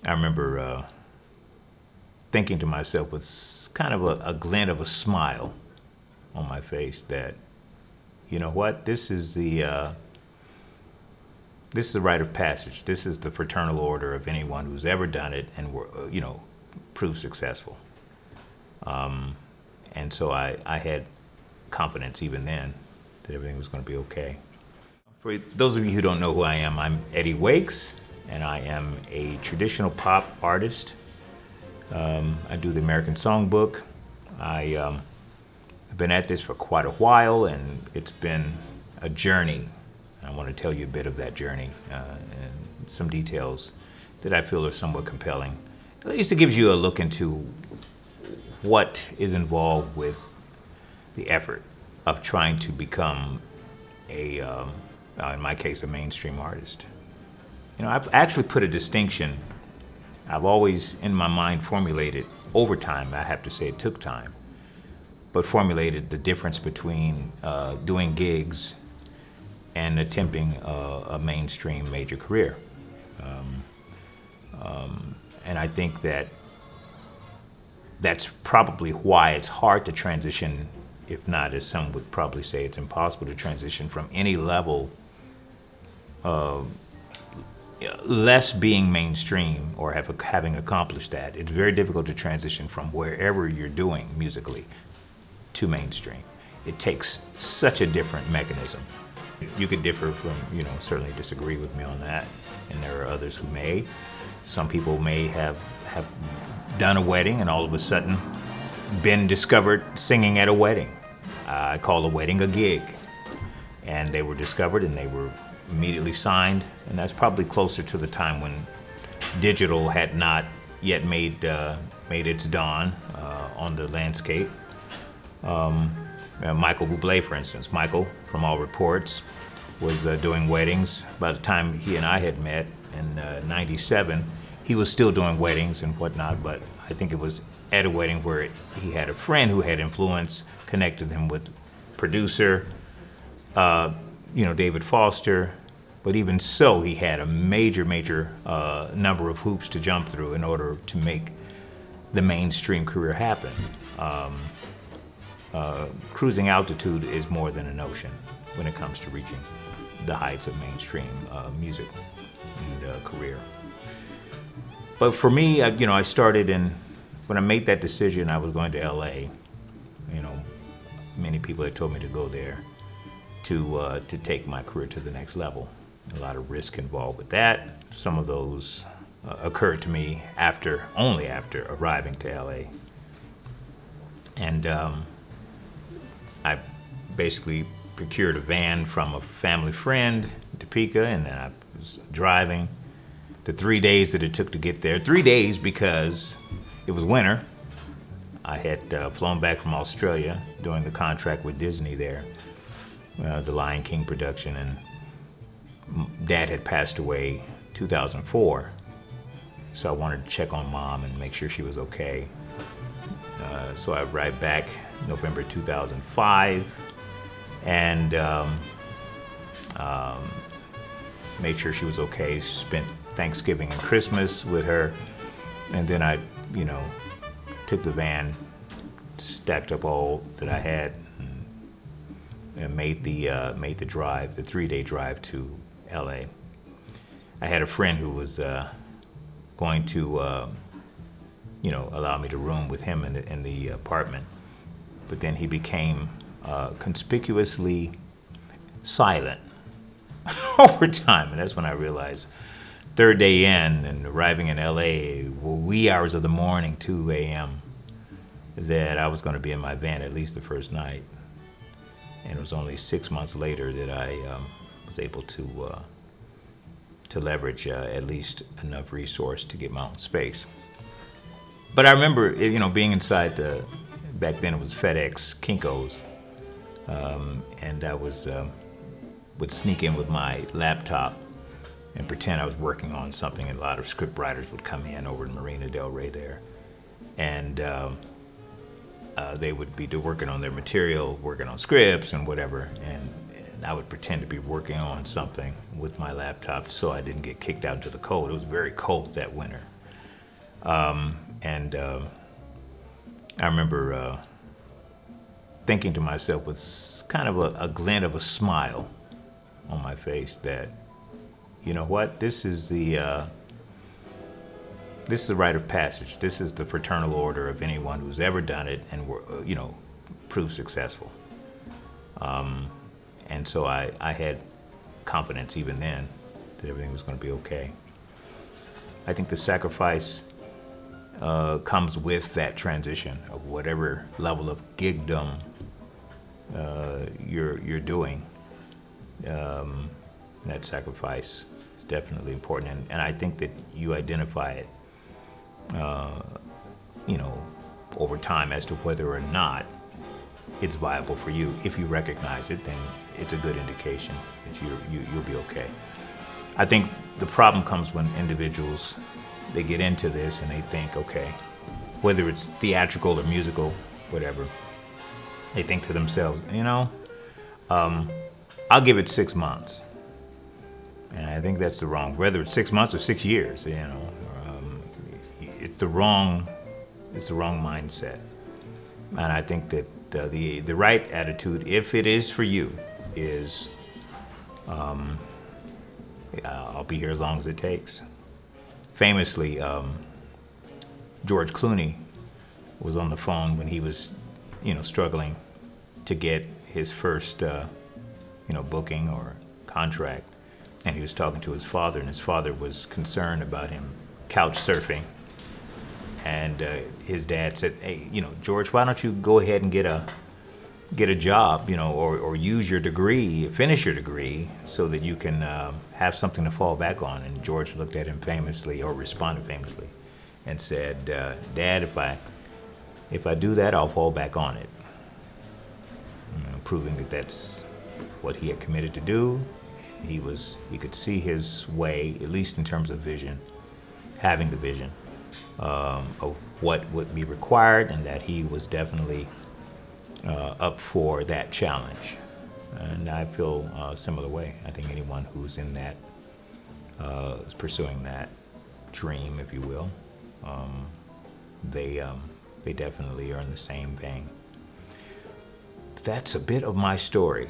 I remember thinking to myself with kind of a glint of a smile on my face that, you know what, this is the rite of passage. This is the fraternal order of anyone who's ever done it and proved successful. And so I had confidence even then that everything was going to be okay. For those of you who don't know who I am, I'm Eddie Wakes, and I am a traditional pop artist. I do the American Songbook. I've been at this for quite a while, and it's been a journey. I want to tell you a bit of that journey and some details that I feel are somewhat compelling. At least it gives you a look into what is involved with the effort of trying to become in my case, a mainstream artist. You know, I've actually put a distinction. I've always, in my mind, formulated over time. I have to say it took time, but formulated the difference between doing gigs and attempting a mainstream major career. And I think that that's probably why it's hard to transition, if not, as some would probably say, it's impossible to transition from any level of less being mainstream or having accomplished that. It's very difficult to transition from wherever you're doing musically to mainstream. It takes such a different mechanism. You could differ from, certainly disagree with me on that, and there are others who may. Some people may have done a wedding and all of a sudden been discovered singing at a wedding. I call a wedding a gig. And they were discovered and they were immediately signed, and that's probably closer to the time when digital had not yet made its dawn on the landscape. Michael Bublé, for instance. Michael, from all reports, was doing weddings. By the time he and I had met in '97, he was still doing weddings and whatnot, but I think it was at a wedding where he had a friend who had influence, connected him with producer, David Foster. But even so, he had a major number of hoops to jump through in order to make the mainstream career happen. Cruising altitude is more than a notion when it comes to reaching the heights of mainstream music and career. But for me, I started when I made that decision, I was going to LA. Many people had told me to go there to take my career to the next level. A lot of risk involved with that. Some of those occurred to me only after arriving to LA. And I basically procured a van from a family friend in Topeka, and then I was driving the 3 days that it took to get there. 3 days because it was winter. I had flown back from Australia doing the contract with Disney there, the Lion King production, and Dad had passed away 2004. So I wanted to check on Mom and make sure she was okay. So I arrived back November 2005 and made sure she was okay. Spent Thanksgiving and Christmas with her, and then I, took the van, stacked up all that I had, and made the drive, the 3-day drive to LA. I had a friend who was going to, allow me to room with him in the apartment, but then he became conspicuously silent over time, and that's when I realized, third day in and arriving in LA, wee hours of the morning, 2 a.m., that I was going to be in my van at least the first night. And it was only 6 months later that I was able to leverage at least enough resource to get my own space. But I remember, being inside back then it was FedEx, Kinko's, and I would sneak in with my laptop and pretend I was working on something, and a lot of script writers would come in over in Marina Del Rey there, and they would be working on their material, working on scripts and whatever, and I would pretend to be working on something with my laptop so I didn't get kicked out into the cold. It was very cold that winter. And I remember thinking to myself with kind of a glint of a smile on my face that, you know what, this is the rite of passage. This is the fraternal order of anyone who's ever done it and proved successful. And so I had confidence even then that everything was going to be okay. I think the sacrifice comes with that transition of whatever level of gigdom you're doing. That sacrifice is definitely important, and I think that you identify it, over time as to whether or not it's viable for you. If you recognize it, then it's a good indication that you'll be okay. I think the problem comes when individuals, they get into this and they think, okay, whether it's theatrical or musical, whatever, they think to themselves, I'll give it 6 months. And I think that's whether it's 6 months or 6 years, it's the wrong mindset. And I think that the right attitude, if it is for you, is I'll be here as long as it takes. Famously, George Clooney was on the phone when he was, struggling to get his first, booking or contract, and he was talking to his father, and his father was concerned about him couch surfing, and his dad said, "Hey, George, why don't you go ahead and get a job, or use your degree, finish your degree, so that you can have something to fall back on." And George looked at him famously, or responded famously, and said, "Dad, if I do that, I'll fall back on it." Proving that that's what he had committed to do. He could see his way, at least in terms of vision, having the vision of what would be required, and that he was definitely up for that challenge. And I feel a similar way. I think anyone who's in that, is pursuing that dream, if you will, they definitely are in the same vein. That's a bit of my story.